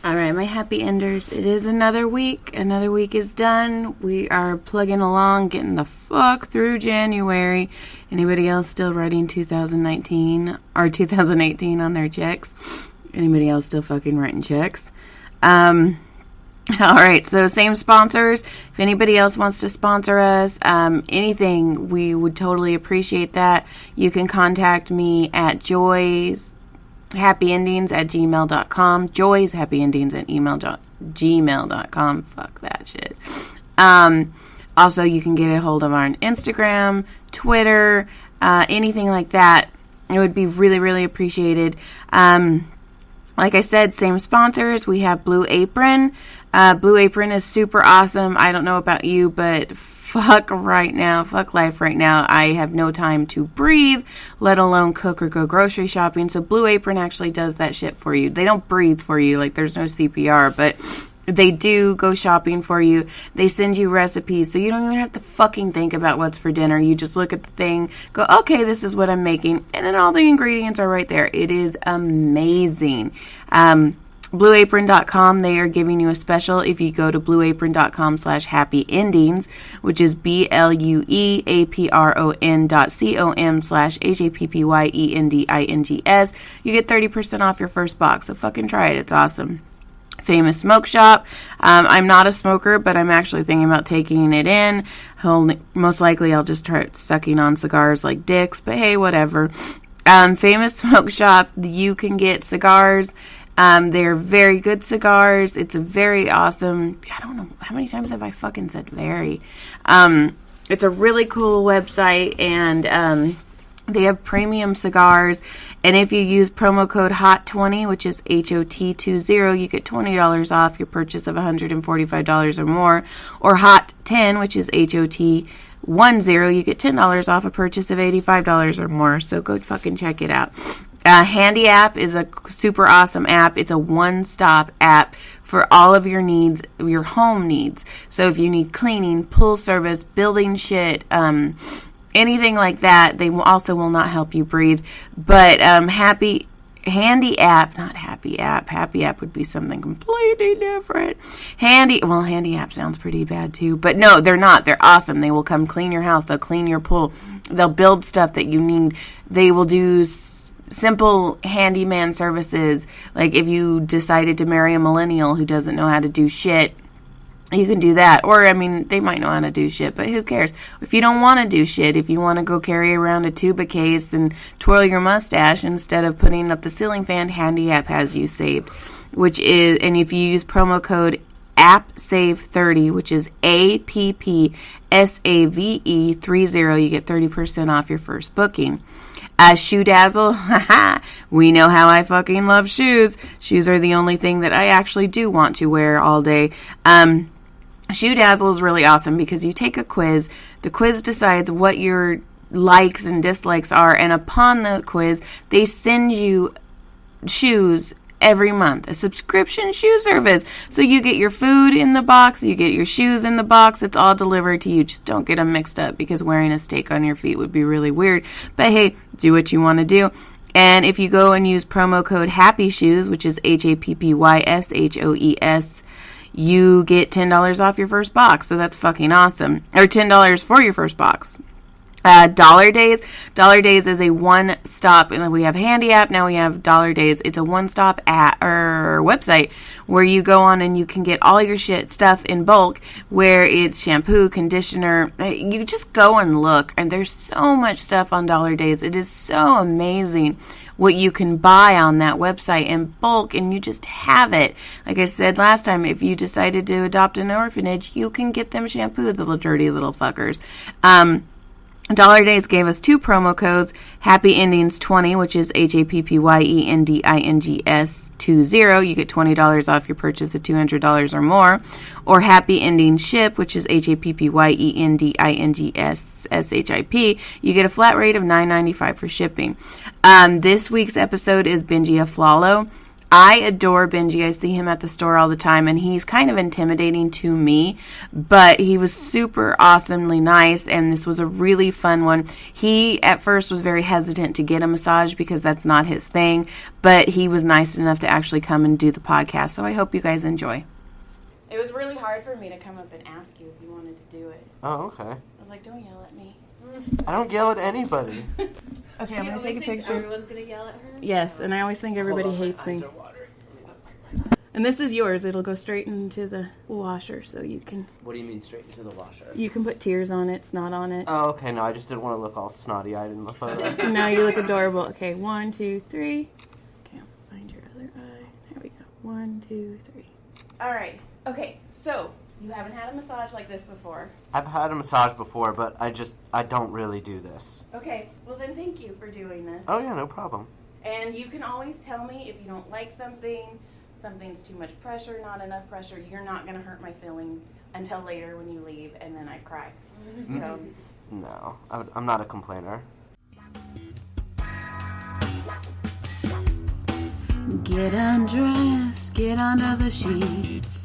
All right, my happy enders. It is another week. Another week is done. We are plugging along, getting the fuck through January. Anybody else still writing 2019 or 2018 on their checks? Anybody else still fucking writing checks? All right, so same sponsors. If anybody else wants to sponsor us, anything, we would totally appreciate that. You can contact me at joyshappyendings@gmail.com. joyshappyendings@gmail.com. Fuck that shit. Also, you can get a hold of our Instagram, Twitter, anything like that. It would be really, really appreciated. Like I said, same sponsors. We have Blue Apron. Blue Apron is super awesome. I don't know about you, but fuck life right now. I have no time to breathe, let alone cook or go grocery shopping. So Blue Apron actually does that shit for you. They don't breathe for you, like there's no CPR, but they do go shopping for you. They send you recipes, so you don't even have to fucking think about what's for dinner. You just look at the thing, go, okay, this is what I'm making, and then all the ingredients are right there. It is amazing. BlueApron.com, they are giving you a special if you go to blueapron.com/happyendings, which is BLUEAPRON.com/HAPPYENDINGS. You get 30% off your first box, so fucking try it. It's awesome. Famous Smoke Shop. I'm not a smoker, but I'm actually thinking about taking it in. Most likely I'll just start sucking on cigars like dicks, but hey, whatever. Famous Smoke Shop, you can get cigars. They're very good cigars. It's a very awesome, I don't know, how many times have I fucking said very? It's a really cool website, and they have premium cigars, and if you use promo code HOT20, which is HOT20, you get $20 off your purchase of $145 or more, or HOT10, which is HOT10, you get $10 off a purchase of $85 or more, so go fucking check it out. Handy App is a super awesome app. It's a one-stop app for all of your needs, your home needs. So if you need cleaning, pool service, building shit, anything like that, they also will not help you breathe. But Handy App, not Happy App. Happy App would be something completely different. Handy App sounds pretty bad too. But no, they're not. They're awesome. They will come clean your house. They'll clean your pool. They'll build stuff that you need. They will do simple handyman services. Like if you decided to marry a millennial who doesn't know how to do shit, you can do that. Or, I mean, they might know how to do shit, but who cares? If you don't want to do shit, if you want to go carry around a tuba case and twirl your mustache instead of putting up the ceiling fan, Handy App has you saved. And if you use promo code AppSave30, which is APPSAVE30, you get 30% off your first booking. Shoe Dazzle, we know how I fucking love shoes. Shoes are the only thing that I actually do want to wear all day. Shoe Dazzle is really awesome because you take a quiz. The quiz decides what your likes and dislikes are, and upon the quiz, they send you shoes every month, a subscription shoe service. So you get your food in the box, you get your shoes in the box, it's all delivered to you. Just don't get them mixed up because wearing a steak on your feet would be really weird. But hey, do what you want to do. And if you go and use promo code Happy Shoes, which is HAPPYSHOES, you get $10 off your first box. So that's fucking awesome. Or $10 for your first box. Dollar Days. Dollar Days is a one-stop, and we have Handy App, now we have Dollar Days. It's a one-stop website where you go on and you can get all your stuff in bulk, where it's shampoo, conditioner. You just go and look, and there's so much stuff on Dollar Days. It is so amazing what you can buy on that website in bulk, and you just have it. Like I said last time, if you decided to adopt an orphanage, you can get them shampoo, the little dirty little fuckers. Dollar Days gave us 2 promo codes, Happy Endings 20, which is HAPPYENDINGS 20. You get $20 off your purchase of $200 or more. Or Happy Endings Ship, which is HAPPYENDINGS SHIP. You get a flat rate of $9.95 for shipping. This week's episode is Benji Aflalo. I adore Benji. I see him at the store all the time, and he's kind of intimidating to me, but he was super awesomely nice, and this was a really fun one. He, at first, was very hesitant to get a massage because that's not his thing, but he was nice enough to actually come and do the podcast, so I hope you guys enjoy. It was really hard for me to come up and ask you if you wanted to do it. Oh, okay. I was like, don't yell at me. I don't yell at anybody. Okay, I'm going to take a picture. Everyone's going to yell at her? Yes, and I always think everybody hates me. And this is yours. It'll go straight into the washer, so you can... What do you mean straight into the washer? You can put tears on it, snot on it. Oh, okay. No, I just didn't want to look all snotty-eyed in the photo. No, you look adorable. Okay, 1, 2, 3. Okay, I'll find your other eye. There we go. 1, 2, 3. All right. Okay, so you haven't had a massage like this before. I've had a massage before, but I don't really do this. Okay, well then thank you for doing this. Oh, yeah, no problem. And you can always tell me if you don't like something, something's too much pressure, not enough pressure. You're not going to hurt my feelings until later when you leave, and then I cry. So. No, I'm not a complainer. Get undressed, get under the sheets.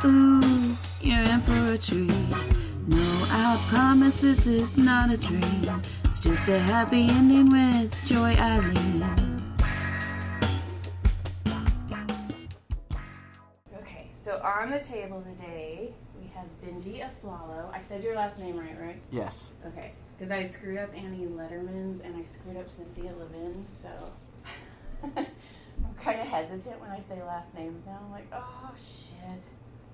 Ooh, you're in for a treat. No, I promise this is not a dream. It's just a happy ending with Joy Eileen. Okay, so on the table today, we have Benji Aflalo. I said your last name right? Yes. Okay, because I screwed up Annie Letterman's and I screwed up Cynthia Levin's, so I'm kind of hesitant when I say last names now. I'm like, oh, shit.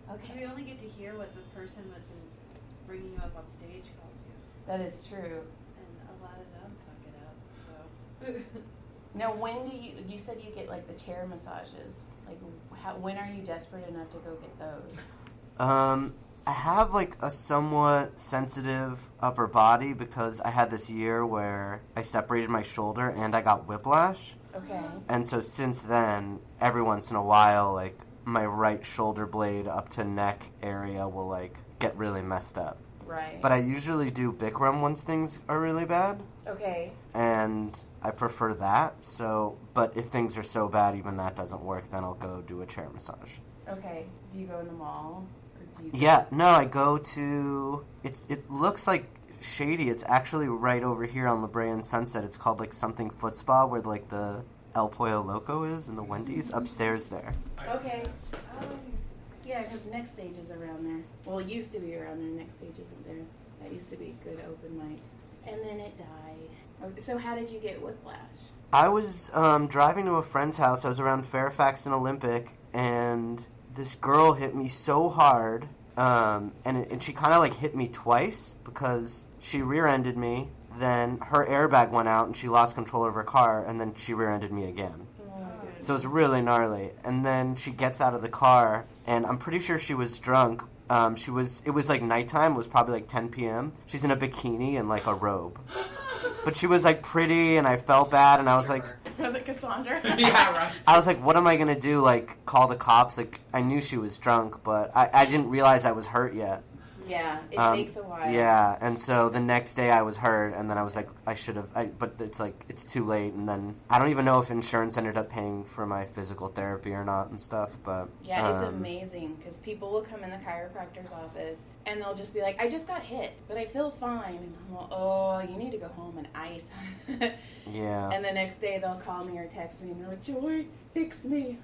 Okay. We only get to hear what the person that's bringing you up on stage calls you. That is true. And a lot of them fuck it up, so. Now, when do you said you get, like, the chair massages. Like, when are you desperate enough to go get those? I have, like, a somewhat sensitive upper body because I had this year where I separated my shoulder and I got whiplash. Okay. And so since then, every once in a while, like, my right shoulder blade up to neck area will, like, get really messed up. Right. But I usually do Bikram once things are really bad. Okay. And I prefer that. So, but if things are so bad, even that doesn't work, then I'll go do a chair massage. Okay. Do you go in the mall? Or do you Yeah, no, I go to... It looks like shady. It's actually right over here on La Brea and Sunset. It's called, like, something Foot Spa, where, like, the El Pollo Loco is and the Wendy's upstairs there. Okay. Yeah, because Next Stage is around there. Well, it used to be around there. Next Stage isn't there. That used to be good open mic. And then it died. Okay, so how did you get whiplash? I was driving to a friend's house. I was around Fairfax and Olympic, and this girl hit me so hard, and she kind of, like, hit me twice because she rear-ended me. Then her airbag went out, and she lost control of her car, and then she rear-ended me again. So it was really gnarly. And then she gets out of the car, and I'm pretty sure she was drunk. It was like nighttime. It was probably like 10 p.m. She's in a bikini and like a robe. But she was like pretty, and I felt bad, and I was like... Was it Cassandra? Yeah, right. I was like, what am I going to do? Like, call the cops? Like, I knew she was drunk, but I didn't realize I was hurt yet. Yeah, it takes a while. Yeah, and so the next day I was hurt, and then I was like, I should have, but it's like, it's too late, and then I don't even know if insurance ended up paying for my physical therapy or not and stuff, but... Yeah, it's amazing, because people will come in the chiropractor's office, and they'll just be like, I just got hit, but I feel fine, and I'm like, oh, you need to go home and ice. Yeah. And the next day they'll call me or text me, and they're like, Joy, fix me.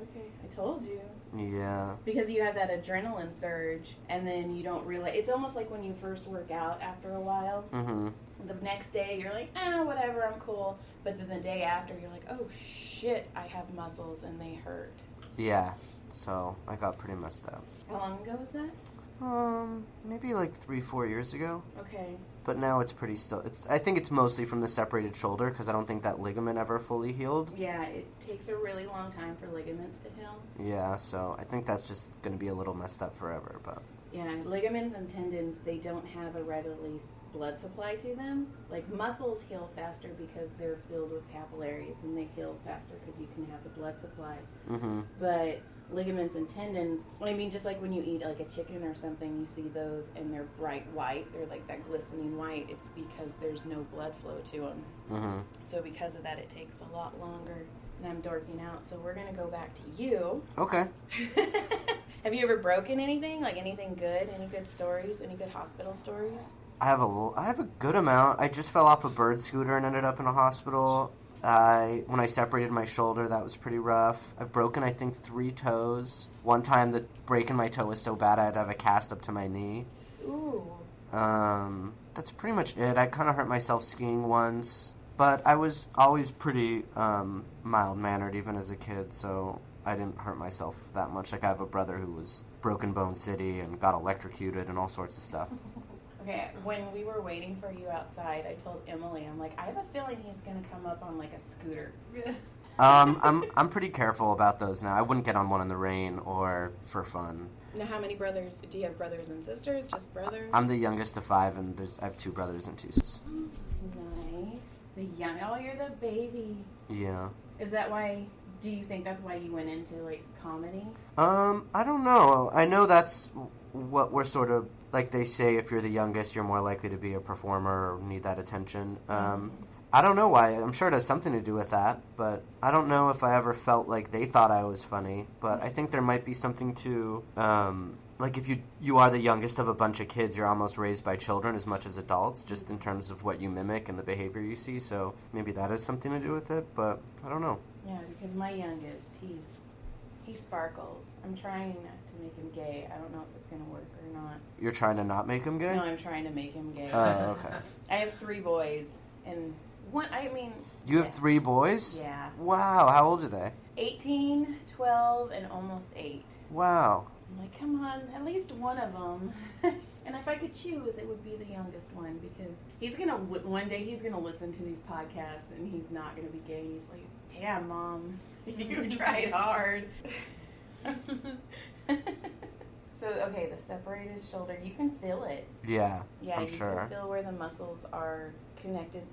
Okay, I told you. Yeah. Because you have that adrenaline surge, and then you don't realize. It's almost like when you first work out after a while. Mm-hmm. The next day, you're like, whatever, I'm cool. But then the day after, you're like, oh, shit, I have muscles, and they hurt. Yeah. So I got pretty messed up. How long ago was that? Maybe like 3-4 years ago. Okay. But now it's pretty still. I think it's mostly from the separated shoulder because I don't think that ligament ever fully healed. Yeah, it takes a really long time for ligaments to heal. Yeah, so I think that's just going to be a little messed up forever, but... Yeah, ligaments and tendons, they don't have a readily blood supply to them. Like, muscles heal faster because they're filled with capillaries, and they heal faster because you can have the blood supply. Mm-hmm. But ligaments and tendons, I mean, just like when you eat, like, a chicken or something, you see those, and they're bright white. They're like that glistening white. It's because there's no blood flow to them. Mm-hmm. So because of that, it takes a lot longer. and I'm dorking out. So we're gonna go back to you. Okay. Have you ever broken anything? Like anything good? Any good stories? Any good hospital stories? I have a good amount. I just fell off a bird scooter and ended up in a hospital. When I separated my shoulder, that was pretty rough. I've broken, I think, 3 toes. One time, the break in my toe was so bad I had to have a cast up to my knee. Ooh. That's pretty much it. I kind of hurt myself skiing once, but I was always pretty mild-mannered even as a kid, so I didn't hurt myself that much. Like, I have a brother who was Broken Bone City and got electrocuted and all sorts of stuff. Okay, when we were waiting for you outside, I told Emily, I'm like, I have a feeling he's gonna come up on like a scooter. I'm pretty careful about those now. I wouldn't get on one in the rain or for fun. Now, how many brothers? Do you have brothers and sisters? Just brothers? I'm the youngest of 5, and I have 2 brothers and 2 sisters. Nice. The young. Oh, you're the baby. Yeah. Is that why? Do you think that's why you went into like comedy? I don't know. I know that's what we're sort of like. They say if you're the youngest, you're more likely to be a performer or need that attention. I don't know why. I'm sure it has something to do with that, but I don't know if I ever felt like they thought I was funny. But I think there might be something to like if you are the youngest of a bunch of kids, you're almost raised by children as much as adults, just in terms of what you mimic and the behavior you see. So maybe that has something to do with it, but I don't know. Yeah, because my youngest, he sparkles. I'm trying not to make him gay. I don't know if it's going to work or not. You're trying to not make him gay? No, I'm trying to make him gay. Oh, okay. I have 3 boys, and You have 3 boys? Yeah. Wow, how old are they? 18, 12, and almost 8. Wow. I'm like, come on, at least one of them. And if I could choose, it would be the youngest one, because one day he's gonna listen to these podcasts and he's not gonna be gay. He's like, damn, Mom, you tried hard. So, okay, the separated shoulder, you can feel it. Yeah, I'm you sure. can feel where the muscles are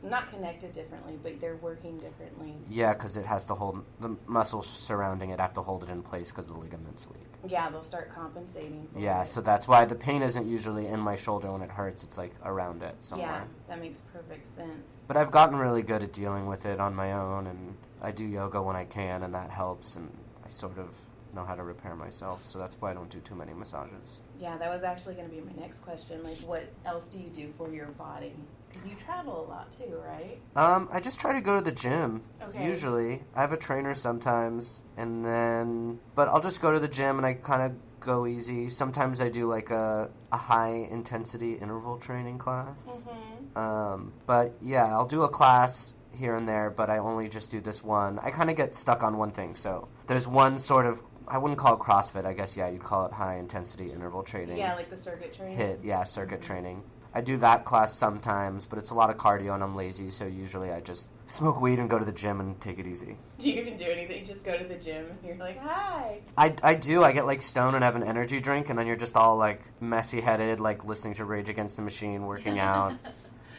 not connected differently, but they're working differently. Yeah, because it has to hold, the muscles surrounding it have to hold it in place because the ligament's weak. Yeah, they'll start compensating for Yeah, it. so that's why the pain isn't usually in my shoulder when it hurts. It's like around it somewhere. Yeah, that makes perfect sense. But I've gotten really good at dealing with it on my own, and I do yoga when I can, and that helps, and I sort of know how to repair myself, so that's why I don't do too many massages. Yeah, that was actually going to be my next question. Like, what else do you do for your body? Because you travel a lot too, right? I just try to go to the gym. Okay. Usually. I have a trainer sometimes, but I'll just go to the gym and I kind of go easy. Sometimes I do like a high intensity interval training class. Mm-hmm. But yeah, I'll do a class here and there, but I only just do this one. I kind of get stuck on one thing, so there's one sort of, I wouldn't call it CrossFit, I guess, yeah, you'd call it high intensity interval training. Yeah, like the circuit training. Circuit training. I do that class sometimes, but it's a lot of cardio and I'm lazy, so usually I just smoke weed and go to the gym and take it easy. Do you even do anything? Just go to the gym and you're like, hi. I do. I get like stoned and have an energy drink, and then you're just all like messy-headed, like listening to Rage Against the Machine, working out.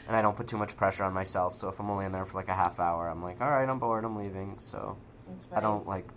And I don't put too much pressure on myself, so if I'm only in there for like a half hour, I'm like, all right, I'm bored, I'm leaving. So I don't like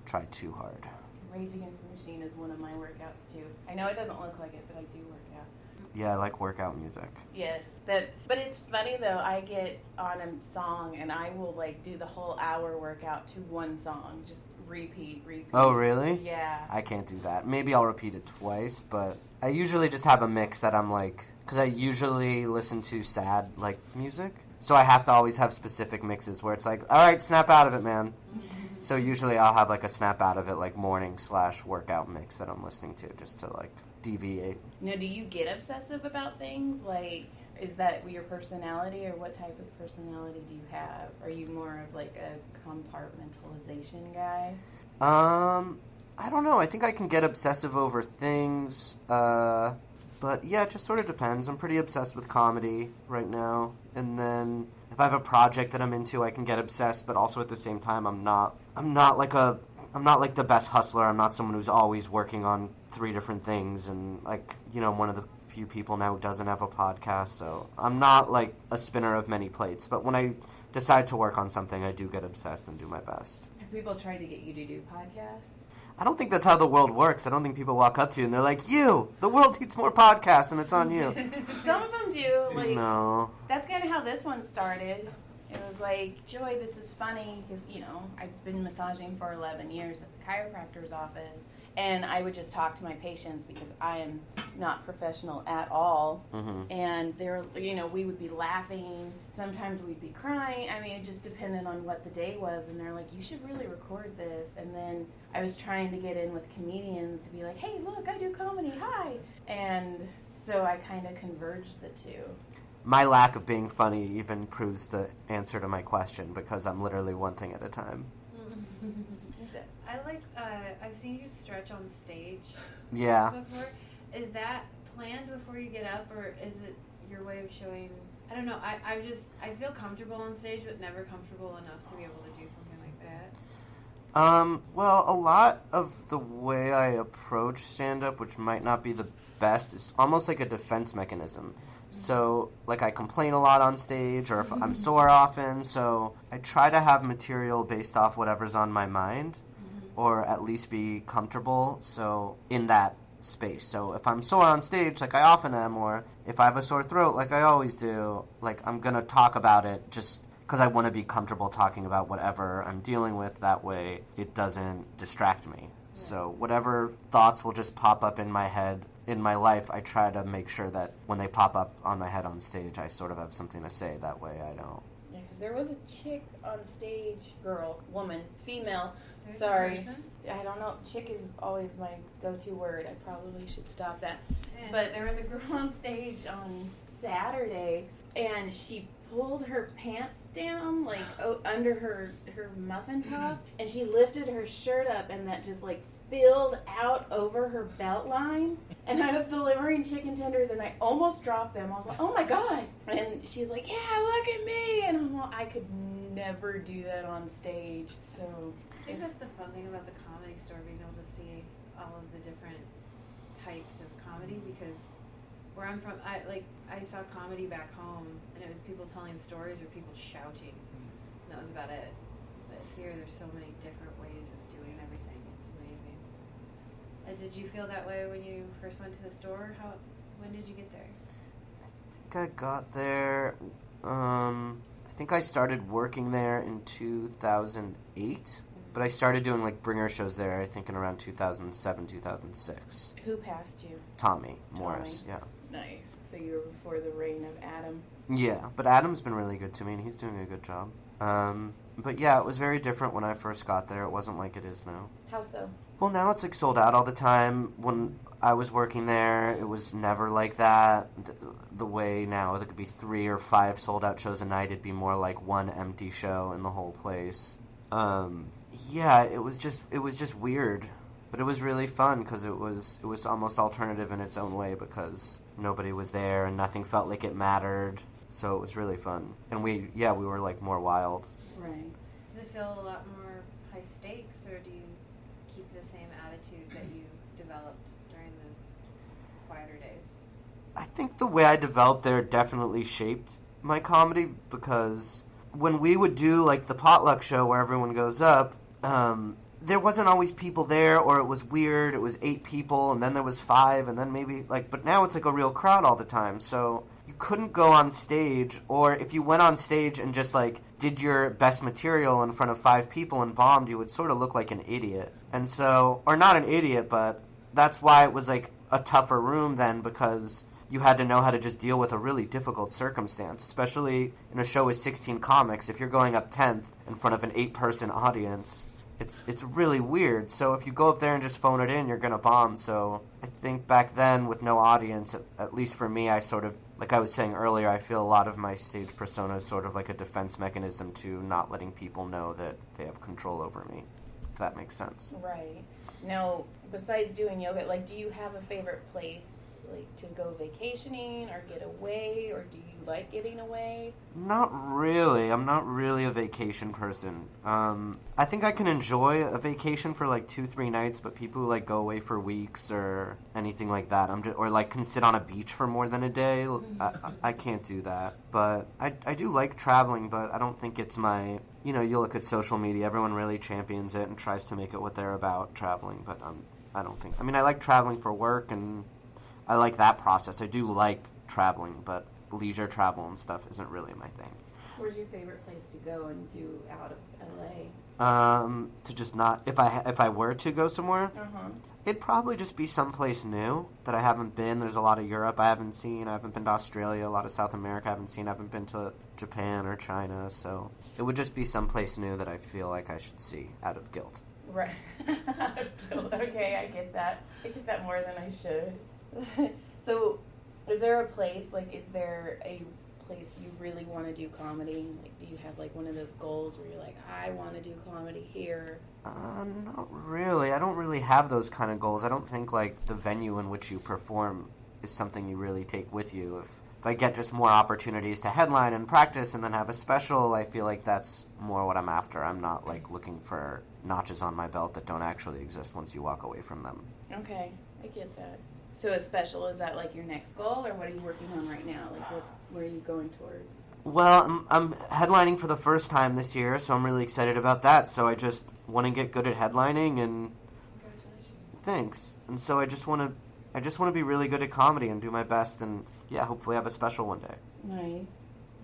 try too hard. Rage Against the Machine is one of my workouts too. I know it doesn't look like it, but I do work out. Yeah, I like workout music. Yes, but it's funny though. I get on a song and I will like do the whole hour workout to one song, just repeat. Oh, really? Yeah. I can't do that. Maybe I'll repeat it twice, but I usually just have a mix that I'm like, because I usually listen to sad like music, so I have to always have specific mixes where it's like, all right, snap out of it, man. So usually I'll have like a snap out of it like morning/workout mix that I'm listening to just to like deviate. Now, do you get obsessive about things? Like, is that your personality, or what type of personality do you have? Are you more of like a compartmentalization guy? I don't know. I think I can get obsessive over things. But yeah, it just sort of depends. I'm pretty obsessed with comedy right now. And then if I have a project that I'm into, I can get obsessed, but also at the same time I'm not like the best hustler. I'm not someone who's always working on 3 different things, and like, you know, one of the few people now who doesn't have a podcast, so I'm not like a spinner of many plates. But when I decide to work on something, I do get obsessed and do my best. Have people tried to get you to do podcasts? I don't think that's how the world works. I don't think people walk up to you and they're like, the world needs more podcasts and it's on you. Some of them do. Like, no. That's kind of how this one started. It was like, Joy, this is funny because, I've been massaging for 11 years at the chiropractor's office, and I would just talk to my patients because I am not professional at all. Mm-hmm. And they're, we would be laughing. Sometimes we'd be crying. I mean, it just depended on what the day was. And they're like, you should really record this. And then I was trying to get in with comedians to be like, hey, look, I do comedy. Hi. And so I kind of converged the two. My lack of being funny even proves the answer to my question because I'm literally one thing at a time. I've seen you stretch on stage. Yeah. Before. Is that planned before you get up, or is it your way of showing? I don't know. I feel comfortable on stage, but never comfortable enough to be able to do something like that. Well, a lot of the way I approach stand-up, which might not be the best, is almost like a defense mechanism. So, like, I complain a lot on stage, or if I'm sore often, so I try to have material based off whatever's on my mind, or at least be comfortable, so, in that space. So, if I'm sore on stage, like I often am, or if I have a sore throat, like I always do, like, I'm gonna talk about it just because I want to be comfortable talking about whatever I'm dealing with. That way, it doesn't distract me. So, whatever thoughts will just pop up in my head, in my life, I try to make sure that when they pop up on my head on stage, I sort of have something to say. That way I don't... Yeah, because there was a chick on stage, woman, female, There's sorry. a person? I don't know, chick is always my go-to word. I probably should stop that. Yeah. But there was a girl on stage on Saturday, and she pulled her pants down, like, under her muffin top, and she lifted her shirt up, and that just, like, spilled out over her belt line. And I was delivering chicken tenders, and I almost dropped them. I was like, oh, my God. And she's like, yeah, look at me. And I'm like, I could never do that on stage. So I think that's the fun thing about the Comedy Store, being able to see all of the different types of comedy, because where I'm from, I saw comedy back home, and it was people telling stories or people shouting, and that was about it. But here, there's so many different ways of doing everything. It's amazing. Did you feel that way when you first went to the store? When did you get there? I think I got there, I think I started working there in 2008, but I started doing, like, bringer shows there, I think, in around 2007, 2006. who passed you? Tommy Morris, yeah. Nice. So you were before the reign of Adam. Yeah, but Adam's been really good to me, and he's doing a good job. But yeah, it was very different when I first got there. It wasn't like it is now. How so? Well, now it's, like, sold out all the time. When I was working there, it was never like that. The way now, there could be 3 or 5 sold-out shows a night. It'd be more like one empty show in the whole place. Yeah, it was just weird. But it was really fun because it was almost alternative in its own way because nobody was there and nothing felt like it mattered. So it was really fun. And we were, like, more wild. Right. Does it feel a lot more high stakes, or do you keep the same attitude that you developed during the quieter days? I think the way I developed there definitely shaped my comedy because when we would do, like, the potluck show where everyone goes up, there wasn't always people there, or it was weird. It was 8 people, and then there was 5, and then maybe, like, but now it's like a real crowd all the time, so you couldn't go on stage, or if you went on stage and just, like, did your best material in front of 5 people and bombed, you would sort of look like an idiot. And so, or not an idiot, but that's why it was, like, a tougher room then, because you had to know how to just deal with a really difficult circumstance, especially in a show with 16 comics. If you're going up 10th in front of an 8-person audience, it's really weird. So if you go up there and just phone it in, you're going to bomb. So I think back then with no audience, at least for me, I sort of, like I was saying earlier, I feel a lot of my stage persona is sort of like a defense mechanism to not letting people know that they have control over me, if that makes sense. Right. Now, besides doing yoga, like, do you have a favorite place, like, to go vacationing or get away, or do you like getting away? Not really. I'm not really a vacation person. I think I can enjoy a vacation for like 2-3 nights, but people who like go away for weeks or anything like that, or like can sit on a beach for more than a day, I can't do that. But I do like traveling, but I don't think it's my... You know, you look at social media, everyone really champions it and tries to make it what they're about, traveling, but I don't think... I mean, I like traveling for work, and I like that process. I do like traveling, but leisure travel and stuff isn't really my thing. Where's your favorite place to go and do out of LA? To just not, if I were to go somewhere, Uh-huh. it'd probably just be someplace new that I haven't been. There's a lot of Europe I haven't seen. I haven't been to Australia. A lot of South America I haven't seen. I haven't been to Japan or China. So it would just be someplace new that I feel like I should see out of guilt. Right. Okay, I get that. I get that more than I should. So, is there a place, like, is there a place you really want to do comedy? Like, do you have, like, one of those goals where you're like, I want to do comedy here? Not really. I don't really have those kind of goals. I don't think, like, the venue in which you perform is something you really take with you. If I get just more opportunities to headline and practice and then have a special, I feel like that's more what I'm after. I'm not, like, looking for notches on my belt that don't actually exist once you walk away from them. Okay, I get that. So a special, is that, like, your next goal, or what are you working on right now? Like, where are you going towards? Well, I'm headlining for the first time this year, so I'm really excited about that. So I just want to get good at headlining, and Congratulations. thanks. And so I just want to be really good at comedy and do my best, and yeah, hopefully have a special one day. Nice.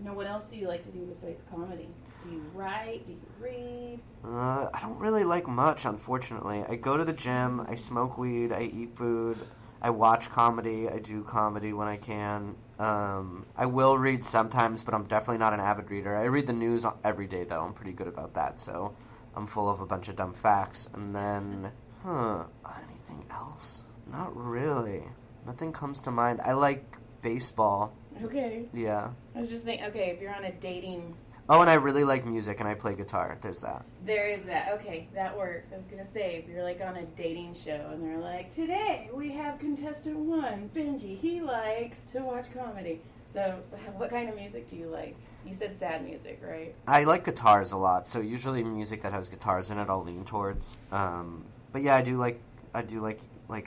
Now, what else do you like to do besides comedy? Do you write? Do you read? I don't really like much, unfortunately. I go to the gym, I smoke weed, I eat food, I watch comedy, I do comedy when I can. I will read sometimes, but I'm definitely not an avid reader. I read the news every day, though. I'm pretty good about that, so I'm full of a bunch of dumb facts. And then, anything else? Not really. Nothing comes to mind. I like baseball. Okay. Yeah. I was just thinking, okay, if you're on a dating... Oh, and I really like music, and I play guitar. There's that. There is that. Okay, that works. I was going to say, if you're, like, on a dating show, and they're like, today we have contestant 1, Benji. He likes to watch comedy. So, what kind of music do you like? You said sad music, right? I like guitars a lot, so usually music that has guitars in it I'll lean towards. But yeah, I do like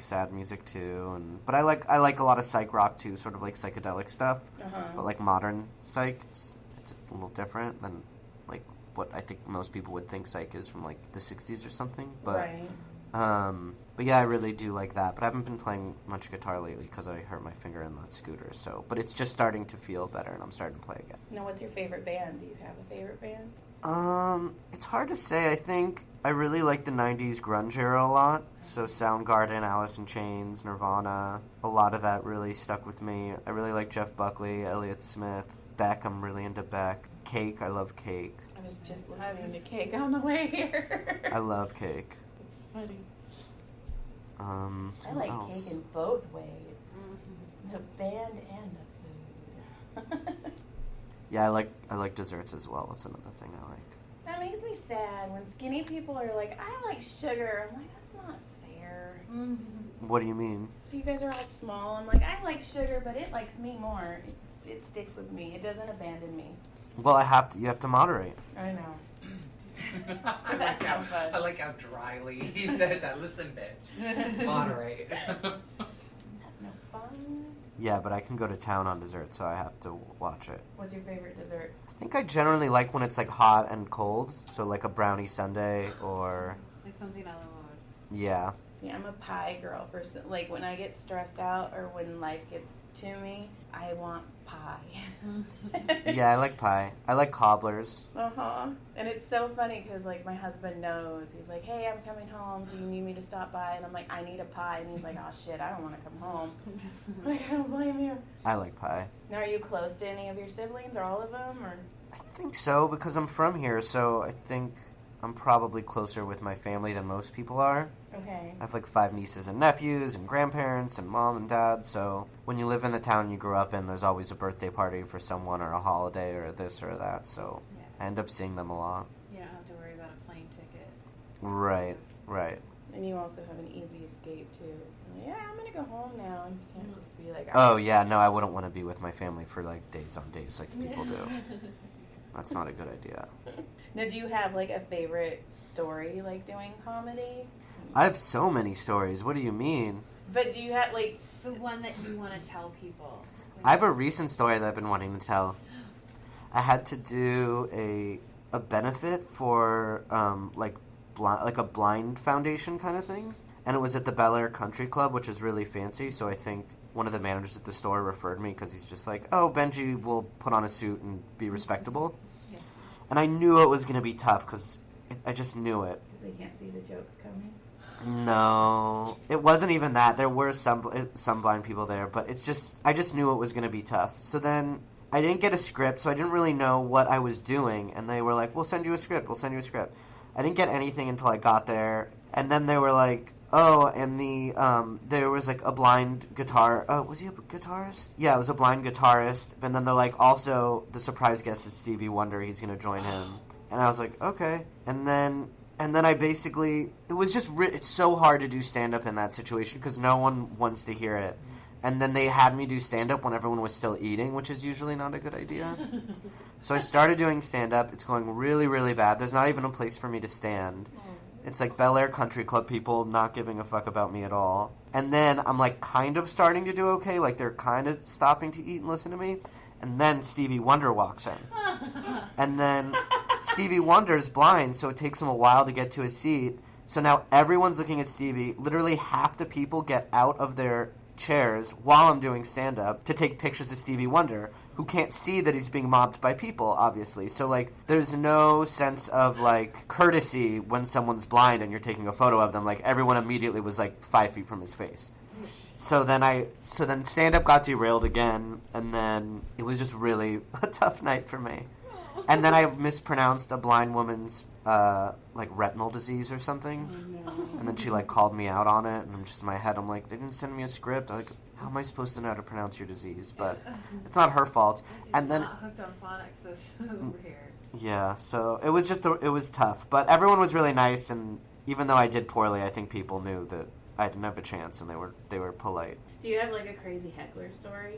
sad music too, but I like a lot of psych rock too, sort of like psychedelic stuff. Uh-huh. But like modern psych, it's a little different than like what I think most people would think psych is from like the 60s or something. But Right. but yeah, I really do like that. But I haven't been playing much guitar lately because I hurt my finger in the scooter. So, but it's just starting to feel better, and I'm starting to play again. Now, what's your favorite band? Do you have a favorite band? It's hard to say. I think I really like the 90s grunge era a lot. So Soundgarden, Alice in Chains, Nirvana, a lot of that really stuck with me. I really like Jeff Buckley, Elliott Smith, Beck, I'm really into Beck. Cake, I love Cake. I was just listening to Cake on the way here. I love Cake. It's funny. I who like else? cake in both ways. The band and the food. Yeah, I like desserts as well. That's another thing I like. That makes me sad when skinny people are like, I like sugar. I'm like, that's not fair. What do you mean? So you guys are all small. I'm like, I like sugar, but it likes me more. It sticks with me. It doesn't abandon me. Well, you have to moderate. I know. I like how dryly he says that. Listen, bitch. Moderate. That's no fun. Yeah, but I can go to town on dessert, so I have to watch it. What's your favorite dessert? I think I generally like when it's like hot and cold, so like a brownie sundae or Like something on the road. yeah. See, I'm a pie girl. Like when I get stressed out or when life gets to me, I want pie. Yeah, I like pie. I like cobblers. And it's so funny because like my husband knows. He's like, hey, I'm coming home. Do you need me to stop by? And I'm like, I need a pie. And he's like, oh shit, I don't want to come home. I'm like, I don't blame you. I like pie. Now, are you close to any of your siblings or all of them? Or I think so because I'm from here, so I think I'm probably closer with my family than most people are. okay. I have like 5 nieces and nephews and grandparents and mom and dad, so when you live in the town you grew up in, there's always a birthday party for someone or a holiday or this or that, so Yeah. I end up seeing them a lot. You don't have to worry about a plane ticket. Right. And you also have an easy escape too. Like, yeah, I'm gonna go home now. And you can't just be like, Oh yeah, no, I wouldn't want to be with my family for like days on days like people do. That's not a good idea. Now, do you have like a favorite story like doing comedy? I have so many stories. What do you mean? But do you have like The one that you want to tell people. I have a recent story that I've been wanting to tell. I had to do a benefit for like a blind foundation kind of thing, and it was at the Bel Air Country Club, which is really fancy. So I think one of the managers at the store referred me because he's just like, "Oh, Benji will put on a suit and be respectable." And I knew it was going to be tough because I just knew it. Because they can't see the jokes coming. No, it wasn't even that. There were some blind people there, but I just knew it was going to be tough. So then I didn't get a script, so I didn't really know what I was doing. And they were like, we'll send you a script. I didn't get anything until I got there. And then they were like, oh, and there was like a blind guitar. Oh, was he a guitarist? Yeah, it was a blind guitarist. And then they're like, also, the surprise guest is Stevie Wonder. He's going to join him. And I was like, okay. And then I basically, it was just, it's so hard to do stand-up in that situation because no one wants to hear it. And then they had me do stand-up when everyone was still eating, which is usually not a good idea. So I started doing stand-up. It's going really, really bad. There's not even a place for me to stand. It's like Bel Air Country Club people not giving a fuck about me at all. And then I'm like kind of starting to do okay. Like they're kind of stopping to eat and listen to me. And then Stevie Wonder walks in. And then Stevie Wonder's blind, so it takes him a while to get to his seat. So now everyone's looking at Stevie. Literally half the people get out of their chairs while I'm doing stand-up to take pictures of Stevie Wonder, who can't see that he's being mobbed by people, obviously. So, like, there's no sense of, like, courtesy when someone's blind and you're taking a photo of them. Like, everyone immediately was, like, 5 feet from his face. So then stand-up got derailed again, and then it was just really a tough night for me. And then I mispronounced a blind woman's, like, retinal disease or something. Oh, no. And then she, like, called me out on it, and I'm just in my head, I'm like, they didn't send me a script. I'm like, how am I supposed to know how to pronounce your disease? But it's not her fault. And then not hooked on phonics over here. Yeah, so it was just, it was tough. But everyone was really nice, and even though I did poorly, I think people knew that I didn't have a chance, and they were polite. Do you have, like, a crazy heckler story?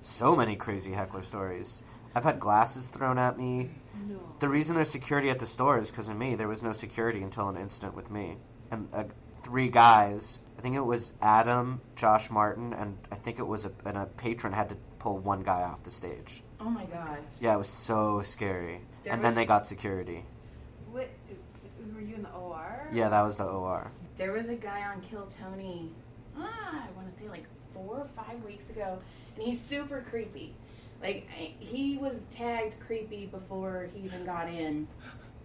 So many crazy heckler stories. I've had glasses thrown at me. No. The reason there's security at the store is because of me. There was no security until an incident with me. And 3 guys, I think it was Adam, Josh Martin, and I think it was a patron had to pull one guy off the stage. Oh my gosh. Yeah, it was so scary. Then they got security. What, were you in the OR? Yeah, that was the OR. There was a guy on Kill Tony, I want to say like 4 or 5 weeks ago, and he's super creepy. Like, he was tagged creepy before he even got in.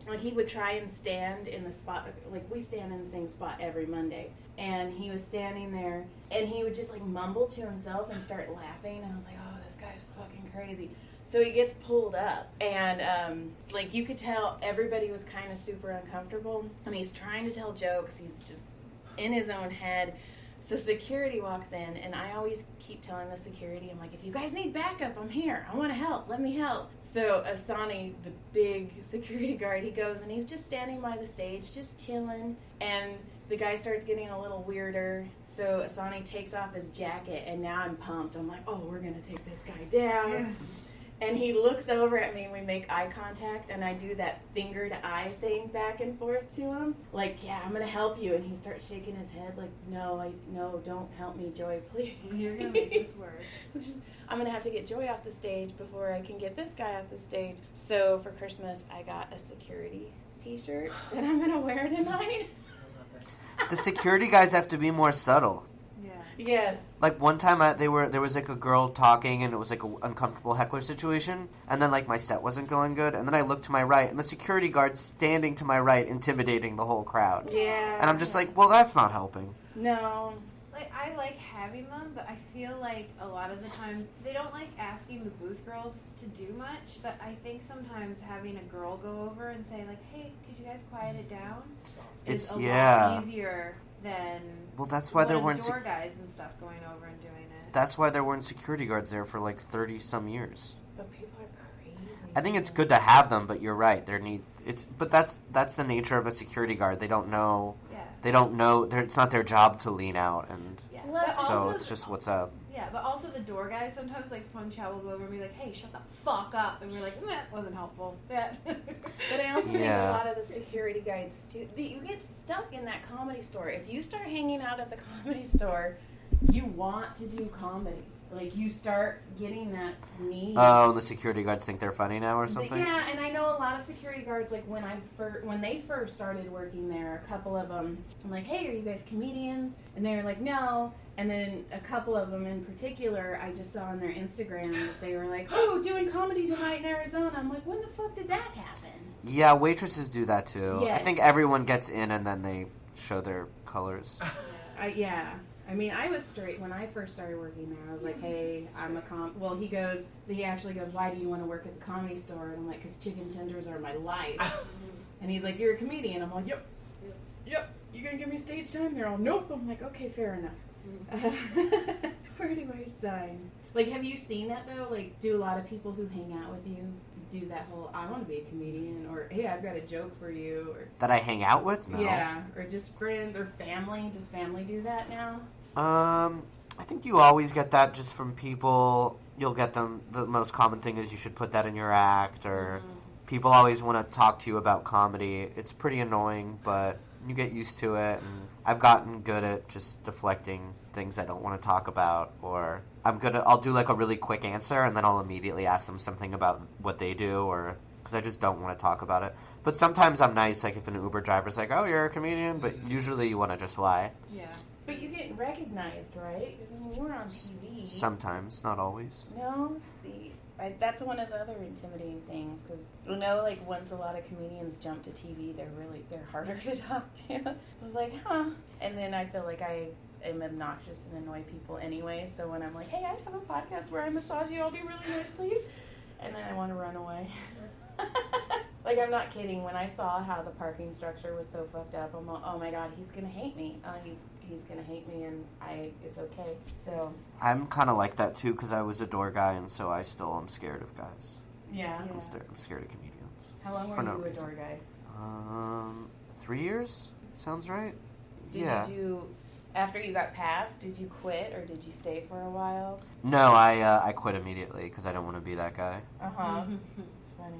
Like, he would try and stand in the spot, like, we stand in the same spot every Monday. And he was standing there, and he would just, like, mumble to himself and start laughing. And I was like, oh, this guy's fucking crazy. So he gets pulled up, and, like, you could tell everybody was kind of super uncomfortable. And he's trying to tell jokes. He's just in his own head. So security walks in, and I always keep telling the security, I'm like, if you guys need backup, I'm here. I want to help. Let me help. So Asani, the big security guard, he goes, and he's just standing by the stage, just chilling. And the guy starts getting a little weirder. So Asani takes off his jacket, and now I'm pumped. I'm like, oh, we're going to take this guy down. Yeah. And he looks over at me, and we make eye contact, and I do that finger to eye thing back and forth to him. Like, yeah, I'm going to help you. And he starts shaking his head like, no, don't help me, Joy, please. You're going to make this work. I'm going to have to get Joy off the stage before I can get this guy off the stage. So for Christmas, I got a security t-shirt that I'm going to wear tonight. The security guys have to be more subtle. Yes. Like, one time there was, like, a girl talking, and it was, like, an uncomfortable heckler situation, and then, like, my set wasn't going good, and then I looked to my right, and the security guard's standing to my right, intimidating the whole crowd. Yeah. And I'm just like, well, that's not helping. No. Like, I like having them, but I feel like a lot of the times they don't like asking the booth girls to do much, but I think sometimes having a girl go over and say, like, hey, could you guys quiet it down? Is a lot easier than that's why there weren't door guys and stuff going over and doing it. That's why there weren't security guards there for like 30 some years. But people are crazy. I think it's good to have them, but you're right. But that's the nature of a security guard. They don't know. Yeah. They don't know. It's not their job to lean out, and so it's just what's up. Yeah, but also the door guys sometimes, like, Fun Chow will go over and be like, hey, shut the fuck up. And we're like, that wasn't helpful. Yeah. But I also think a lot of the security guides, too, you get stuck in that comedy store. If you start hanging out at the comedy store, you want to do comedy. Like, you start getting that need. Oh, the security guards think they're funny now or something? Yeah, and I know a lot of security guards, like, when they first started working there, a couple of them, I'm like, hey, are you guys comedians? And they're like, no. And then a couple of them in particular, I just saw on their Instagram that they were like, oh, doing comedy tonight in Arizona. I'm like, when the fuck did that happen? Yeah, waitresses do that too. Yes. I think everyone gets in and then they show their colors. Yeah. I mean, I was straight when I first started working there. I was like, hey, I'm a well, he actually goes, why do you want to work at the Comedy Store? And I'm like, because chicken tenders are my life. And he's like, you're a comedian. I'm like, yep. You gonna give me stage time? They're all, nope. I'm like, okay, fair enough. Where do I sign? Like, have you seen that though? Like, do a lot of people who hang out with you do that whole, I want to be a comedian, or hey, I've got a joke for you, or That I hang out with? No. yeah, or just friends or family? Does family do that now? I think you always get that just from people. You'll get them. The most common thing is you should put that in your act, or people always want to talk to you about comedy. It's pretty annoying, but you get used to it, and I've gotten good at just deflecting things I don't want to talk about, or I'll do like a really quick answer, and then I'll immediately ask them something about what they do, or because I just don't want to talk about it. But sometimes I'm nice, like if an Uber driver's like, oh, you're a comedian, but usually you want to just lie. Yeah. But you get recognized, right? Because, I mean, we're on TV. Sometimes, not always. No? See, that's one of the other intimidating things. Because, like, once a lot of comedians jump to TV, they're harder to talk to. I was like, huh. And then I feel like I am obnoxious and annoy people anyway. So when I'm like, hey, I have a podcast where I massage you, I'll be really nice, please. And then I want to run away. Like, I'm not kidding. When I saw how the parking structure was so fucked up, I'm like, oh my God, he's going to hate me. He's going to hate me, and it's okay. So I'm kind of like that, too, because I was a door guy, and so I still am scared of guys. yeah. I'm scared of comedians. How long For were no you a reason. door guy? 3 years? Sounds right? Did Yeah. you do, after you got passed, did you quit, or did you stay for a while? No, I quit immediately because I don't want to be that guy. Uh-huh. It's funny.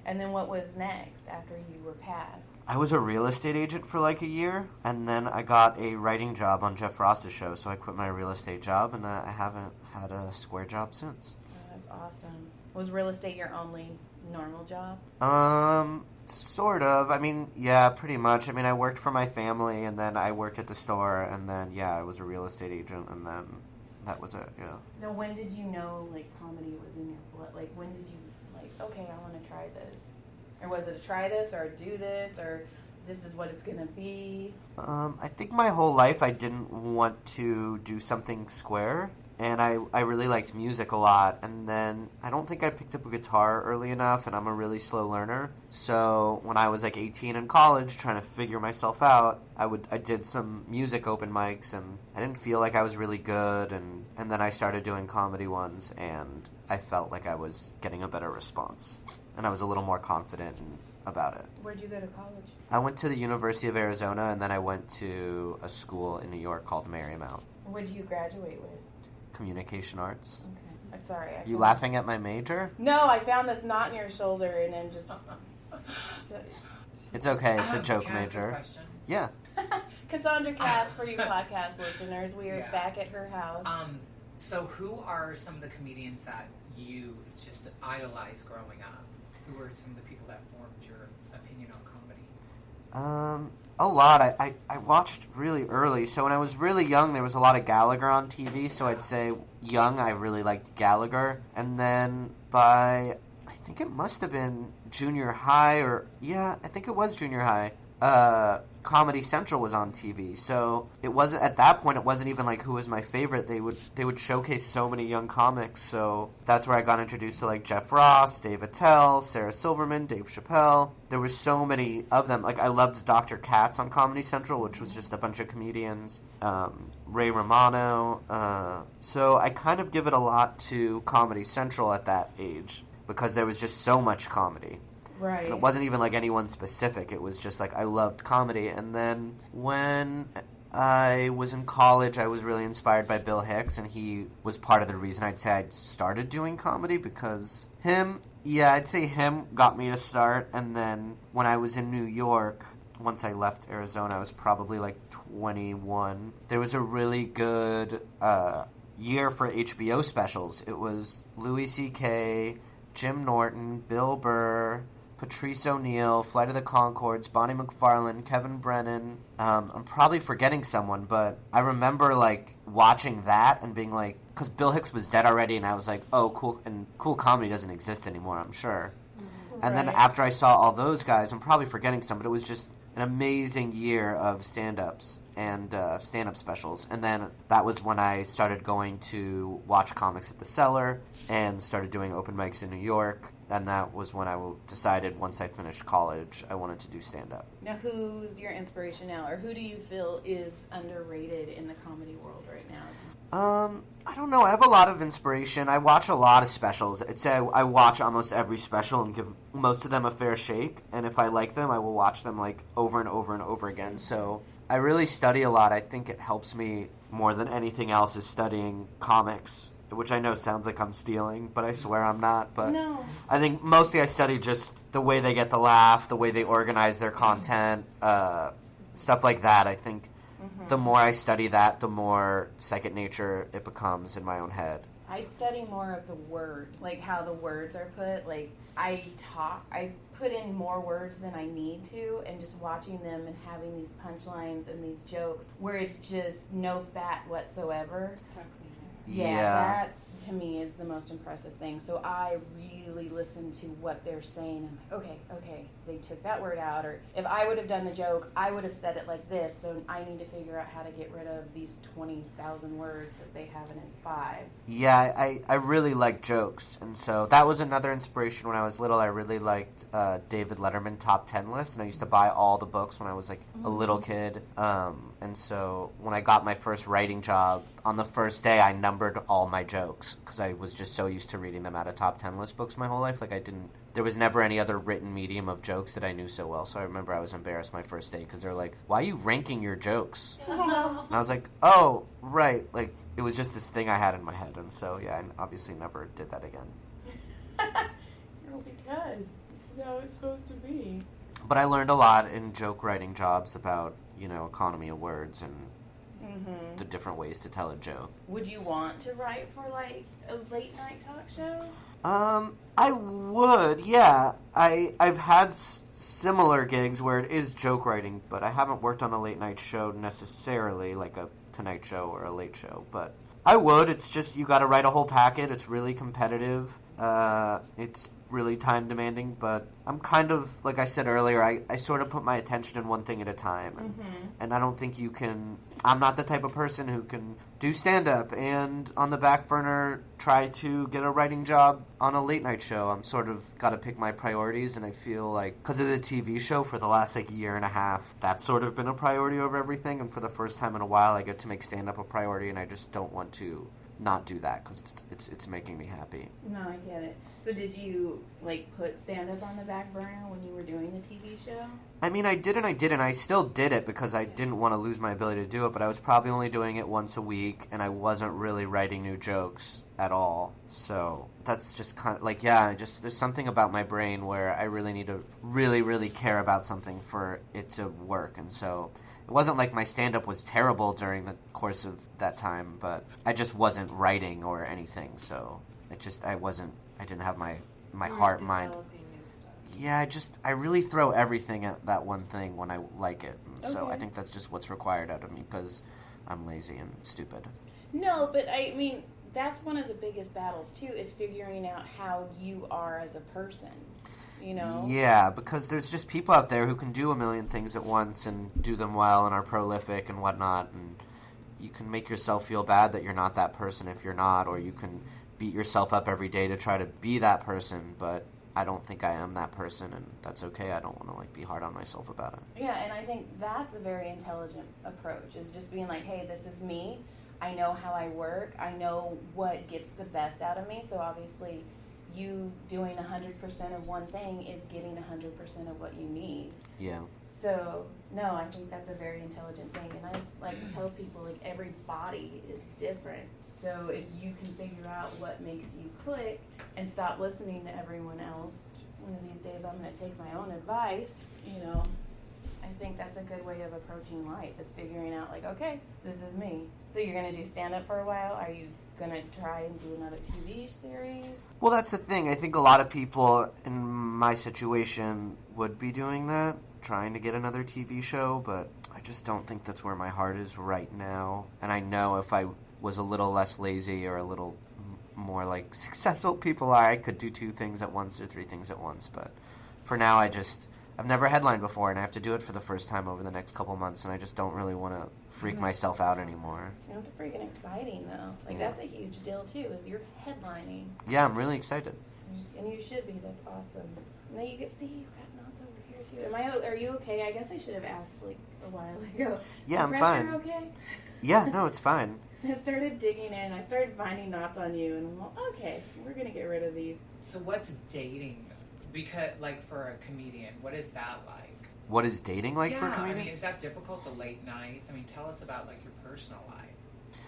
And then what was next after you were passed? I was a real estate agent for like a year, and then I got a writing job on Jeff Ross's show, so I quit my real estate job, and I haven't had a square job since. Oh, that's awesome. Was real estate your only normal job? Sort of. I mean, yeah, pretty much. I mean, I worked for my family, and then I worked at the store, and then, yeah, I was a real estate agent, and then that was it, yeah. Now, when did you know, like, comedy was in your blood? Like, when did you, like, okay, I want to try this? Or was it a try this, or do this, or this is what it's going to be? I think my whole life I didn't want to do something square, and I really liked music a lot, and then I don't think I picked up a guitar early enough, and I'm a really slow learner, so when I was like 18 in college trying to figure myself out, I did some music open mics, and I didn't feel like I was really good, and then I started doing comedy ones, and I felt like I was getting a better response, and I was a little more confident about it. Where'd you go to college? I went to the University of Arizona, and then I went to a school in New York called Marymount. What did you graduate with? Communication arts. Okay. I'm sorry. You laughing at my major? No, I found this knot in your shoulder and then just... It's okay. It's a joke Can I ask a major. question? Yeah. Cassandra Cass, for you podcast listeners. We are Yeah. back at her house. So who are some of the comedians that you just idolized growing up? Who were some of the people that formed your opinion on comedy? A lot. I watched really early. So when I was really young, there was a lot of Gallagher on TV. So I'd say young, I really liked Gallagher. And then by, I think it must have been junior high, I think it was junior high. Comedy Central was on TV, so it wasn't at that point. It wasn't even like who was my favorite. They would showcase so many young comics, so that's where I got introduced to like Jeff Ross, Dave Attell, Sarah Silverman, Dave Chappelle. There were so many of them. Like I loved Dr. Katz on Comedy Central, which was just a bunch of comedians. Ray Romano. So I kind of give it a lot to Comedy Central at that age because there was just so much comedy. Right. And it wasn't even like anyone specific. It was just like I loved comedy. And then when I was in college, I was really inspired by Bill Hicks, and he was part of the reason I'd say I started doing comedy because I'd say him got me to start. And then when I was in New York, once I left Arizona, I was probably like 21. There was a really good year for HBO specials. It was Louis C.K., Jim Norton, Bill Burr, Patrice O'Neill, Flight of the Conchords, Bonnie McFarlane, Kevin Brennan. I'm probably forgetting someone, but I remember, like, watching that and being like, because Bill Hicks was dead already, and I was like, oh, cool, and cool comedy doesn't exist anymore, I'm sure. And then after I saw all those guys, I'm probably forgetting some, but it was just an amazing year of stand-ups and stand-up specials. And then that was when I started going to watch comics at the Cellar and started doing open mics in New York. And that was when I decided, once I finished college, I wanted to do stand-up. Now, who's your inspiration now, or who do you feel is underrated in the comedy world right now? I don't know. I have a lot of inspiration. I watch a lot of specials. I'd say I watch almost every special and give most of them a fair shake. And if I like them, I will watch them like over and over and over again. So I really study a lot. I think it helps me more than anything else is studying comics, which I know sounds like I'm stealing, but I swear I'm not. But No. I think mostly I study just the way they get the laugh, the way they organize their content, stuff like that. I think the more I study that, the more second nature it becomes in my own head. I study more of the word, like how the words are put. Like I put in more words than I need to, and just watching them and having these punchlines and these jokes where it's just no fat whatsoever. Yeah, that to me is the most impressive thing. So I really listen to what they're saying. I'm like, okay, they took that word out. Or if I would have done the joke, I would have said it like this. So I need to figure out how to get rid of these 20,000 words that they have in 5. Yeah, I really like jokes. And so that was another inspiration when I was little. I really liked David Letterman Top 10 list. And I used to buy all the books when I was like a little kid. And so when I got my first writing job, on the first day, I numbered all my jokes because I was just so used to reading them out of top 10 list books my whole life. Like there was never any other written medium of jokes that I knew so well. So I remember I was embarrassed my first day because they're like, why are you ranking your jokes? And I was like, oh, right. Like, it was just this thing I had in my head. And so, yeah, I obviously never did that again. Well, because this is how it's supposed to be. But I learned a lot in joke writing jobs about, economy of words and the different ways to tell a joke. Would you want to write for like a late night talk show? I would, yeah. I've had similar gigs where it is joke writing, but I haven't worked on a late night show necessarily, like a Tonight Show or a late show. But I would. It's just you got to write a whole packet. It's really competitive. It's really time demanding, but I'm kind of, like I said earlier, I sort of put my attention in one thing at a time. And I don't think I'm not the type of person who can do stand-up and on the back burner try to get a writing job on a late night show. I'm sort of got to pick my priorities, and I feel like because of the TV show for the last year and a half, that's sort of been a priority over everything, and for the first time in a while I get to make stand-up a priority, and I just don't want to not do that because it's making me happy. No, I get it. So did you put stand-up on the back burner when you were doing the TV show? I mean, I did and I didn't. I still did it because I didn't want to lose my ability to do it, but I was probably only doing it once a week, and I wasn't really writing new jokes at all. So that's just kind of there's something about my brain where I really need to really, really care about something for it to work. And so it wasn't like my stand-up was terrible during the course of that time, but I just wasn't writing or anything. So I didn't have my heart, mind. Yeah, I really throw everything at that one thing when I like it. And so I think that's just what's required out of me because I'm lazy and stupid. No, but I mean, that's one of the biggest battles, too, is figuring out how you are as a person, Yeah, because there's just people out there who can do a million things at once and do them well and are prolific and whatnot. And you can make yourself feel bad that you're not that person if you're not, or you can beat yourself up every day to try to be that person, but I don't think I am that person, and that's okay. I don't want to be hard on myself about it. Yeah, and I think that's a very intelligent approach, is just being like, hey, this is me. I know how I work. I know what gets the best out of me. So obviously you doing 100% of one thing is getting 100% of what you need. Yeah. So, no, I think that's a very intelligent thing. And I like to tell people, every body is different. So if you can figure out what makes you click and stop listening to everyone else, one of these days I'm going to take my own advice, I think that's a good way of approaching life, is figuring out, like, okay, this is me. So you're going to do stand-up for a while? Are you going to try and do another TV series? Well, that's the thing. I think a lot of people in my situation would be doing that, trying to get another TV show, but I just don't think that's where my heart is right now. And I know if I was a little less lazy or a little more like successful people are, I could do 2 things at once or 3 things at once. But for now, I've never headlined before, and I have to do it for the first time over the next couple months, and I just don't really want to freak myself out anymore. That's freaking exciting, though. Like, that's a huge deal, too, is you're headlining. Yeah, I'm really excited. And you should be. That's awesome. Now you get to see you got knots over here, too. Are you okay? I guess I should have asked, like, a while ago. Yeah, I'm Are fine. you okay? Yeah, no, it's fine. So I started digging in. I started finding knots on you, and I'm like, okay, we're going to get rid of these. So what's dating? Because, like, for a comedian, what is that like? What is dating like for a I comedian? mean, is that difficult, the late nights? I mean, tell us about, like, your personal life.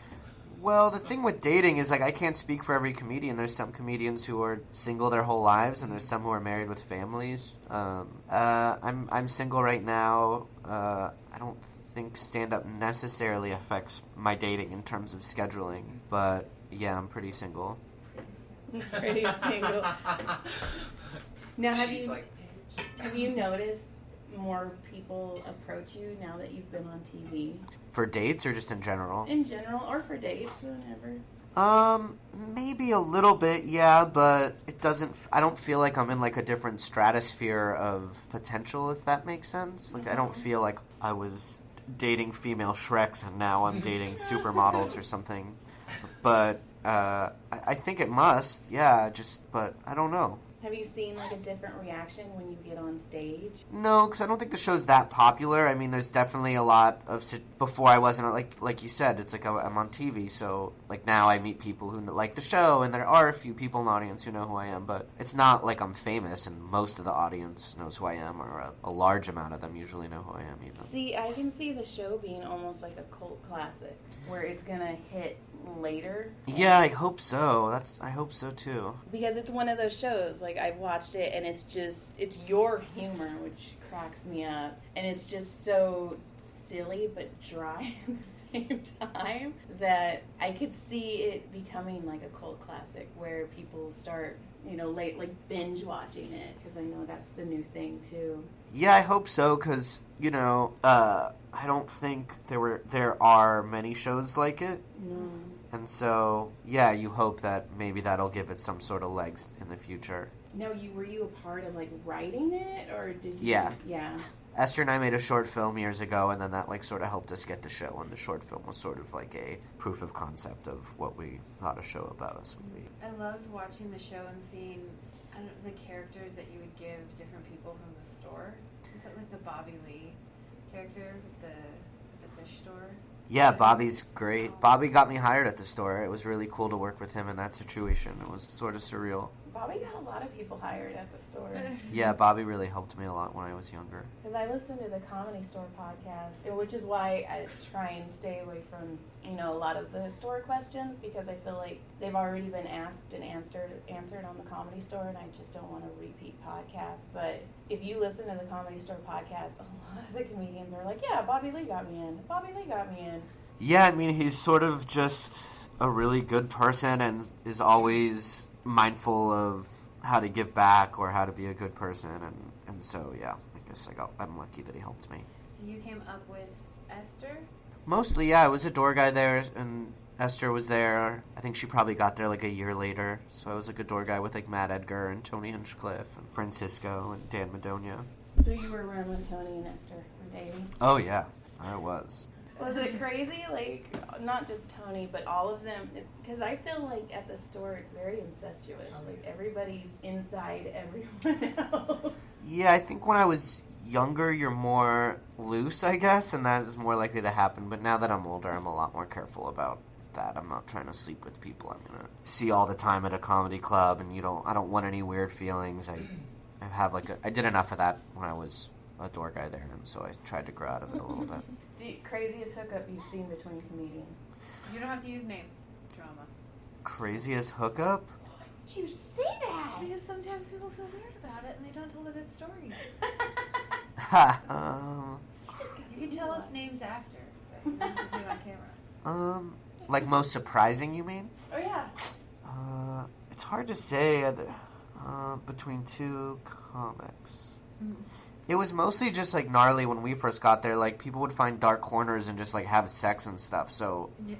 Well, the thing with dating is, like, I can't speak for every comedian. There's some comedians who are single their whole lives, and there's some who are married with families. I'm single right now. I don't think stand-up necessarily affects my dating in terms of scheduling, but yeah, I'm pretty single. Pretty single. Now, have She's you like, have you noticed more people approach you now that you've been on TV? For dates or just in general? In general, or for dates, whenever. Maybe a little bit, yeah, but it doesn't, I don't feel like I'm in, like, a different stratosphere of potential, if that makes sense. Like, I don't feel like I was dating female Shreks and now I'm dating supermodels or something. But, I think it must, yeah, but I don't know. Have you seen, like, a different reaction when you get on stage? No, because I don't think the show's that popular. I mean, there's definitely a lot of... Before I wasn't... Like you said, it's like I'm on TV, so, like, now I meet people who like the show, and there are a few people in the audience who know who I am, but it's not like I'm famous, and most of the audience knows who I am, or a large amount of them usually know who I am, even. See, I can see the show being almost like a cult classic, where it's gonna hit later. Yeah, I hope so. I hope so, too. Because it's one of those shows, like, I've watched it, and it's your humor, which cracks me up. And it's just so silly but dry at the same time that I could see it becoming like a cult classic where people start, like binge watching it, because I know that's the new thing, too. Yeah, I hope so, because, I don't think there are many shows like it. No. And so, yeah, you hope that maybe that'll give it some sort of legs in the future. Now, were you a part of, like, writing it, or did you? Yeah. Yeah. Esther and I made a short film years ago, and then that, like, sort of helped us get the show, and the short film was sort of like a proof of concept of what we thought a show about us would be. I loved watching the show and seeing the characters that you would give different people from the store. Is that like the Bobby Lee character with the fish store? Yeah, Bobby's great. Bobby got me hired at the store. It was really cool to work with him in that situation. It was sort of surreal. Bobby got a lot of people hired at the store. Yeah, Bobby really helped me a lot when I was younger. Because I listen to the Comedy Store podcast, which is why I try and stay away from, a lot of the historic questions, because I feel like they've already been asked and answered on the Comedy Store, and I just don't want to repeat podcasts. But if you listen to the Comedy Store podcast, a lot of the comedians are like, yeah, Bobby Lee got me in. Bobby Lee got me in. Yeah, I mean, he's sort of just a really good person and is always mindful of how to give back or how to be a good person, and so, yeah, I guess I'm lucky that he helped me. So you came up with Esther? Mostly, yeah, I was a door guy there, and Esther was there. I think she probably got there like a year later, so I was like a door guy with like Matt Edgar and Tony Hinchcliffe and Francisco and Dan Madonia. So you were around when Tony and Esther were dating? Oh, yeah, I was. Was it crazy? Like, not just Tony, but all of them? It's because I feel like at the store it's very incestuous. Like, everybody's inside everyone else. Yeah, I think when I was younger, you're more loose, I guess, and that is more likely to happen. But now that I'm older, I'm a lot more careful about that. I'm not trying to sleep with people I'm going to see all the time at a comedy club, and I don't want any weird feelings. I did enough of that when I was a door guy there, and so I tried to grow out of it a little bit. Craziest hookup you've seen between comedians? You don't have to use names. Drama. Craziest hookup? Why did you say that? Because sometimes people feel weird about it and they don't tell the good stories. Ha. You can tell us names after, but you don't have to do it on camera. Like most surprising, you mean? Oh, yeah. It's hard to say between two comics. It was mostly just, like, gnarly when we first got there. Like, people would find dark corners and just, like, have sex and stuff, so... Yeah.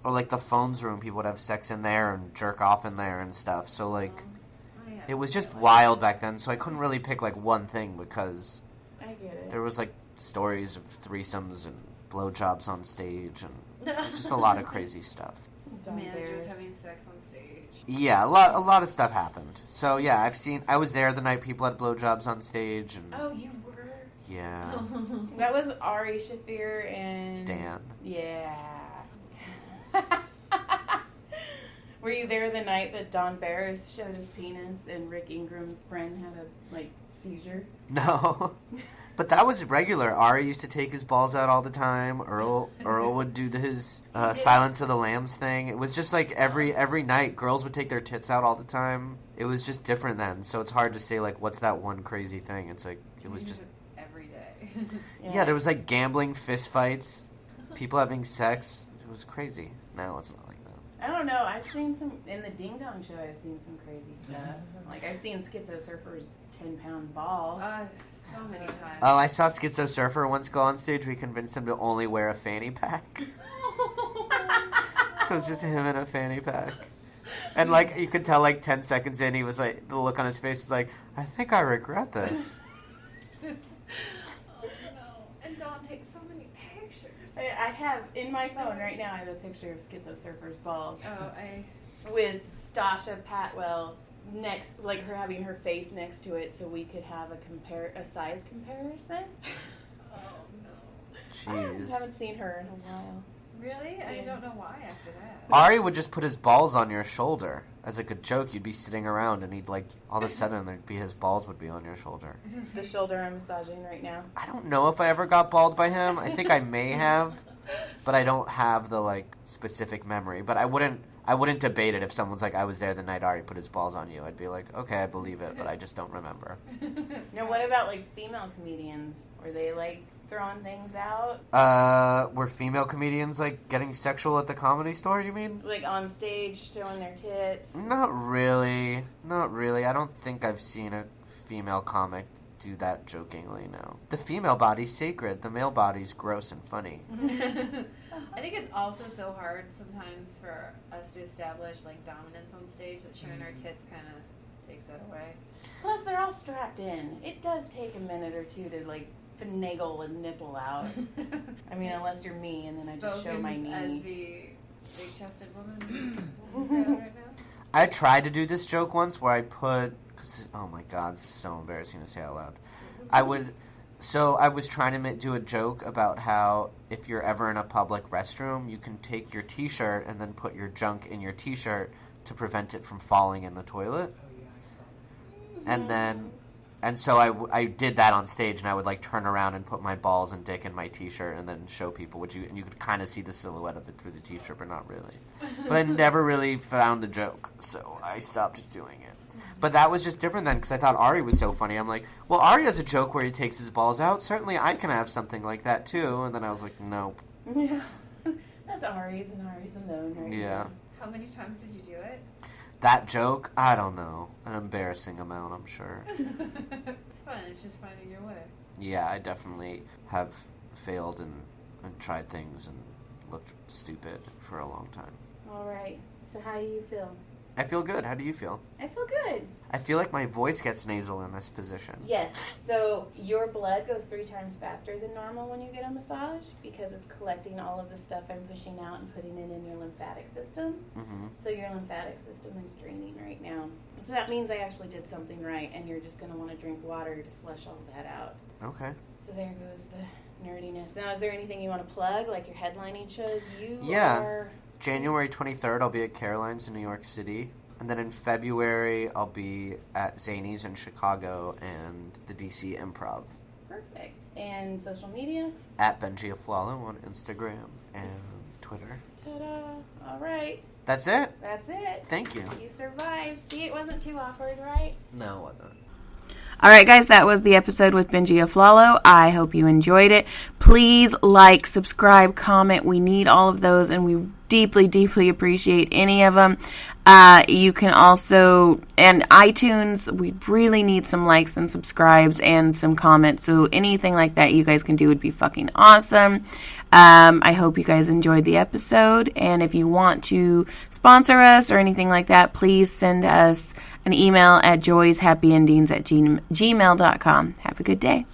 Or, like, the phones room, people would have sex in there and jerk off in there and stuff. So, like, Oh, yeah. it was just wild back then, so I couldn't really pick, like, one thing because I get it. there was, like, stories of threesomes and blowjobs on stage, and it was just a lot of crazy stuff. Managers having sex on stage. Yeah, a lot of stuff happened. So, yeah, I was there the night people had blowjobs on stage, and... Oh, you were? Yeah. That was Ari Shaffir and... Dan. Yeah. Were you there the night that Don Barris showed his penis and Rick Ingram's friend had a, like, seizure? No. But that was regular. Ari used to take his balls out all the time. Earl would do his Silence of the Lambs thing. It was just like every night, girls would take their tits out all the time. It was just different then. So it's hard to say, like, what's that one crazy thing? It's like, it was just... Every day. Yeah, there was, like, gambling, fist fights, people having sex. It was crazy. Now it's not like that. I don't know. I've seen some... In the Ding Dong Show, I've seen some crazy stuff. Like, I've seen Schizo Surfer's 10-pound ball. So many times. Oh, I saw Schizo Surfer once go on stage. We convinced him to only wear a fanny pack. So it's just him in a fanny pack. And, like, you could tell, like, 10 seconds in, he was, like, the look on his face was like, I think I regret this. Oh, no. And Dawn takes so many pictures. I have, in my phone right now, I have a picture of Schizo Surfer's balls. Oh, With Stasha Patwell next, like, her having her face next to it so we could have a size comparison. Oh, no. I Jeez. haven't seen her in a while. Really? I don't know why after that. Ari would just put his balls on your shoulder. As like a joke, you'd be sitting around and he'd, like, all of a sudden there'd be his balls would be on your shoulder. The shoulder I'm massaging right now. I don't know if I ever got balled by him. I think I may have, but I don't have the, like, specific memory. But I wouldn't debate it if someone's like, I was there the night Ari put his balls on you. I'd be like, okay, I believe it, but I just don't remember. Now, what about, like, female comedians? Were they, like, throwing things out? Were female comedians, like, getting sexual at the Comedy Store, you mean? Like, on stage, showing their tits? Not really. Not really. I don't think I've seen a female comic do that jokingly, no. The female body's sacred. The male body's gross and funny. I think it's also so hard sometimes for us to establish, like, dominance on stage that showing our tits kind of takes that away. Plus, they're all strapped in. It does take a minute or two to, like, finagle a nipple out. I mean, unless you're me, and then I just show my knee. As the big-chested woman right now. I tried to do this joke once where I put... oh my god, this is so embarrassing to say out loud. I was trying to do a joke about how if you're ever in a public restroom, you can take your t-shirt and then put your junk in your t-shirt to prevent it from falling in the toilet. And so I did that on stage, and I would, like, turn around and put my balls and dick in my t-shirt and then show people, and you could kind of see the silhouette of it through the t-shirt, but not really. But I never really found the joke, so I stopped doing it. But that was just different then, because I thought Ari was so funny. I'm like, well, Ari has a joke where he takes his balls out. Certainly I can have something like that, too. And then I was like, nope. Yeah. That's Ari's, and Ari's alone right Yeah. now. How many times did you do it? That joke? I don't know. An embarrassing amount, I'm sure. It's fun. It's just finding your way. Yeah, I definitely have failed and tried things and looked stupid for a long time. All right. So how do you feel? I feel good. How do you feel? I feel good. I feel like my voice gets nasal in this position. Yes. So your blood goes 3 times faster than normal when you get a massage because it's collecting all of the stuff I'm pushing out and putting it in your lymphatic system. Mm-hmm. So your lymphatic system is draining right now. So that means I actually did something right, and you're just going to want to drink water to flush all that out. Okay. So there goes the nerdiness. Now, is there anything you want to plug, like your headlining shows? Yeah. Are... January 23rd, I'll be at Caroline's in New York City. And then in February, I'll be at Zany's in Chicago and the DC Improv. Perfect. And social media? At Benji Aflalo on Instagram and Twitter. Ta-da. All right. That's it. That's it. Thank you. You survived. See, it wasn't too awkward, right? No, it wasn't. All right, guys, that was the episode with Benji Aflalo. I hope you enjoyed it. Please like, subscribe, comment. We need all of those, and we deeply, deeply appreciate any of them. You can also, and iTunes, we really need some likes and subscribes and some comments. So anything like that you guys can do would be fucking awesome. I hope you guys enjoyed the episode. And if you want to sponsor us or anything like that, please send us an email at joyshappyendings@gmail.com. Have a good day.